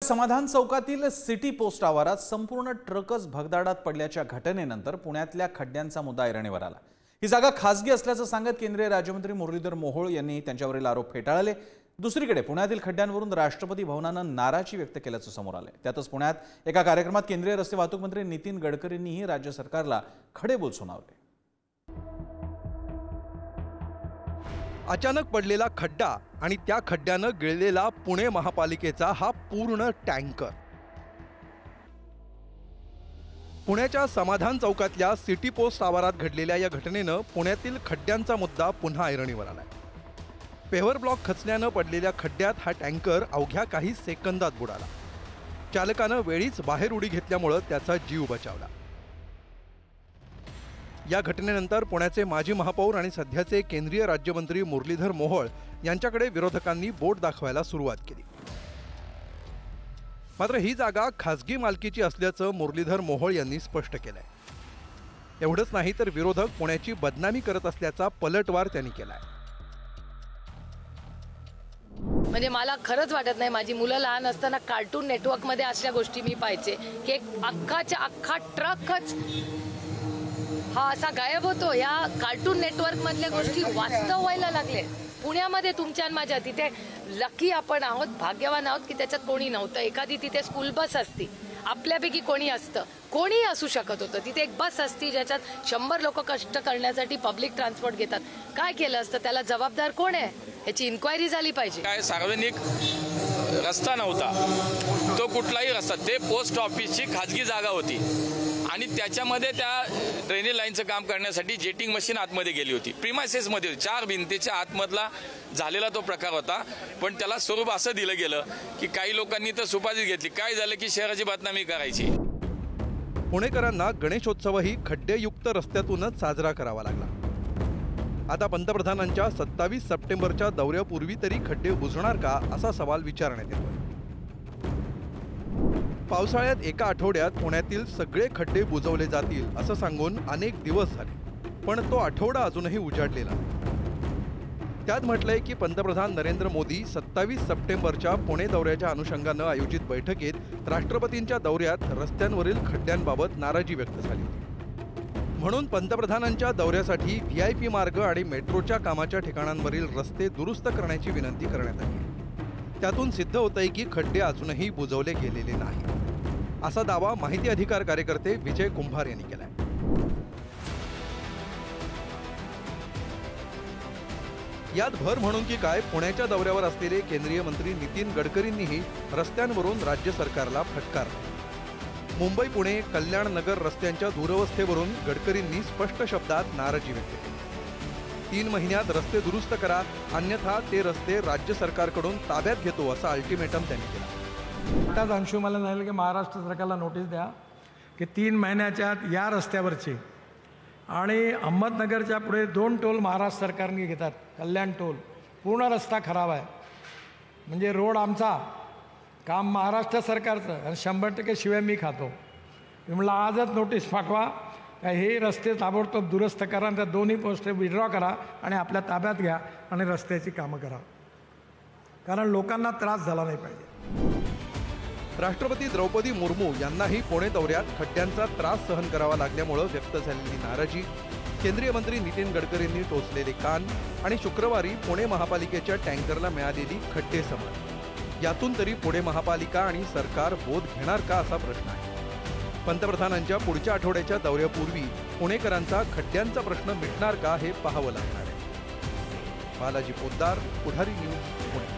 समाधान चौकातील city post आवारात संपूर्ण ट्रकच भगदाडात पडल्याच्या घटनेनंतर पुण्यातल्या खड्ड्यांचा मुद्दा ऐरणीवर आला। ही जागा खासगी असल्याचं सांगत केंद्रीय राज्यमंत्री मुरलीधर मोहोळ यांनी त्यांच्यावरील आरोप फेटाळले। दुसरीकडे पुण्यातील खड्ड्यांवरून राष्ट्रपती भवनानं नाराजी व्यक्त केल्याचं समोर आलंय। त्यातच पुण्यात एका कार्यक्रमात केंद्रीय रस्ते वाहतूक मंत्री नितीन गडकरींनीही राज्य सरकारला खडेबोल सुनावले। अचानक पडलेला खड्डा आणि त्या खड्ड्यानं गिळलेला पुणे महापालिकेचा हा पूर्ण टँकर। पुण्याच्या समाधान चौकातल्या सिटी पोस्ट आवारात घडलेल्या या घटनेनं पुण्यातील खड्ड्यांचा मुद्दा पुन्हा ऐरणीवर आलाय। पेव्हर ब्लॉक खचल्यानं पडलेल्या खड्ड्यात हा टँकर अवघ्या काही सेकंदात बुडाला। चालकानं वेळीच बाहेर उडी घेतल्यामुळे त्याचा जीव बचावला। या घटनेनंतर पुण्याचे माजी महापौर आणि सध्याचे केंद्रीय राज्यमंत्री मुरलीधर मोहोळ यांच्याकडे विरोधकांनी बोट दाखवायला सुरुवात केली। मात्र ही जागा खासगी मालकीची असल्याचं मुरलीधर मोहोळ यांनी स्पष्ट केलंय। एवढंच नाही तर विरोधक पुण्याची बदनामी करत असल्याचा पलटवार त्यांनी केलाय। म्हणजे मला खरंच वाटत नाही, माझी मुलं लहान असताना कार्टून नेटवर्क मध्ये अशा गोष्टी मी पाहायचे की एक अख्खाच्या अख्खा ट्रकच हा असा गायब होतो। या कार्टून नेटवर्क मधल्या गोष्टी वास्तव व्हायला लागले पुण्यामध्ये तुमच्या आणि माझ्या। तिथे लकी आपण आहोत, भाग्यवान आहोत की त्याच्यात कोणी नव्हतं। एखादी तिथे स्कूल बस असती, आपल्यापैकी कोणी असतं, कोणी असू शकत होतं। तिथे एक बस असती ज्याच्यात 100 लोक कष्ट करण्यासाठी पब्लिक ट्रान्सपोर्ट घेतात। काय केलं असतं, त्याला जबाबदार कोण आहे याची इन्क्वायरी झाली पाहिजे। काय सार्वजनिक रस्ता नव्हता, तो कुठलाही रस्ता, ते पोस्ट ऑफिसची खाजगी जागा होती आणि त्याच्यामध्ये त्या ड्रेनेज लाईनचं काम करण्यासाठी जेटिंग मशीन आतमध्ये गेली होती। प्रिमायसेसमध्ये 4 भिंतीच्या आतमधला झालेला तो प्रकार होता, पण त्याला स्वरूप असं दिलं गेलं की काही लोकांनी तर सुपारी घेतली। काय झालं की शहराची बदनामी करायची। पुणेकरांना गणेशोत्सवही खड्डेयुक्त रस्त्यातूनच साजरा करावा लागला। आता पंतप्रधानांच्या 27 सप्टेंबरच्या दौऱ्यापूर्वी तरी खड्डे बुजणार का असा सवाल विचारण्यात येतोय। पावसाळ्यात एका आठवड्यात पुण्यातील सगळे खड्डे बुजवले जातील असं सांगून अनेक दिवस झाले, पण तो आठवडा अजूनही उजाडलेला नाही। त्यात म्हटलंय की पंतप्रधान नरेंद्र मोदी 27 सप्टेंबरच्या पुणे दौऱ्याच्या अनुषंगानं आयोजित बैठकीत राष्ट्रपतींच्या दौऱ्यात रस्त्यांवरील खड्ड्यांबाबत नाराजी व्यक्त झाली होती। म्हणून पंतप्रधानांच्या दौऱ्यासाठी VIP मार्ग आणि मेट्रोच्या कामाच्या ठिकाणांवरील रस्ते दुरुस्त करण्याची विनंती करण्यात आली। त्यातून सिद्ध होतंय की खड्डे अजूनही बुजवले गेलेले नाही असा दावा माहिती अधिकार कार्यकर्ते विजय कुंभार यांनी केलाय। यात भर म्हणून की काय, पुण्याच्या दौऱ्यावर असलेले केंद्रीय मंत्री नितीन गडकरींनीही रस्त्यांवरून राज्य सरकारला फटकारलं। मुंबई पुणे कल्याण नगर रस्त्यांच्या दुरवस्थेवरून गडकरींनी स्पष्ट शब्दात नाराजी व्यक्त केली। 3 महिन्यात रस्ते दुरुस्त करा, अन्यथा ते रस्ते राज्य सरकारकडून ताब्यात घेतो असा अल्टिमेटम त्यांनी केला। आताच अंशू मला सांगितलं की महाराष्ट्र सरकारला नोटीस द्या की 3 महिन्याच्या आत या रस्त्यावरचे आणि अहमदनगरच्या पुढे 2 टोल महाराष्ट्र सरकारने घेतात, कल्याण टोल, पूर्ण रस्ता खराब आहे। म्हणजे रोड आमचा, काम महाराष्ट्र सरकारचं आणि 100% शिवाय मी खातो। मी म्हटलं आजच नोटीस पाठवा का हे रस्ते ताबडतोब दुरुस्त करा, त्या दोन्ही पोस्ट विड्रॉ करा आणि आपल्या ताब्यात घ्या आणि रस्त्याची कामं करा, कारण लोकांना त्रास झाला नाही पाहिजे। राष्ट्रपती द्रौपदी मुर्मू यांनाही पुणे दौऱ्यात खड्ड्यांचा त्रास सहन करावा लागल्यामुळे व्यक्त झालेली नाराजी, केंद्रीय मंत्री नितीन गडकरींनी टोचलेले कान आणि शुक्रवारी पुणे महापालिकेच्या टँकरला मिळालेली खड्डे समज, यातून तरी पुणे महापालिका आणि सरकार बोध घेणार का असा प्रश्न आहे। पंतप्रधानांच्या पुढच्या आठवड्याच्या दौऱ्यापूर्वी पुणेकरांचा खड्ड्यांचा प्रश्न मिटणार का हे पाहावं लागणार आहे। बालाजी पोद्दार, पुढारी न्यूज, पुणे।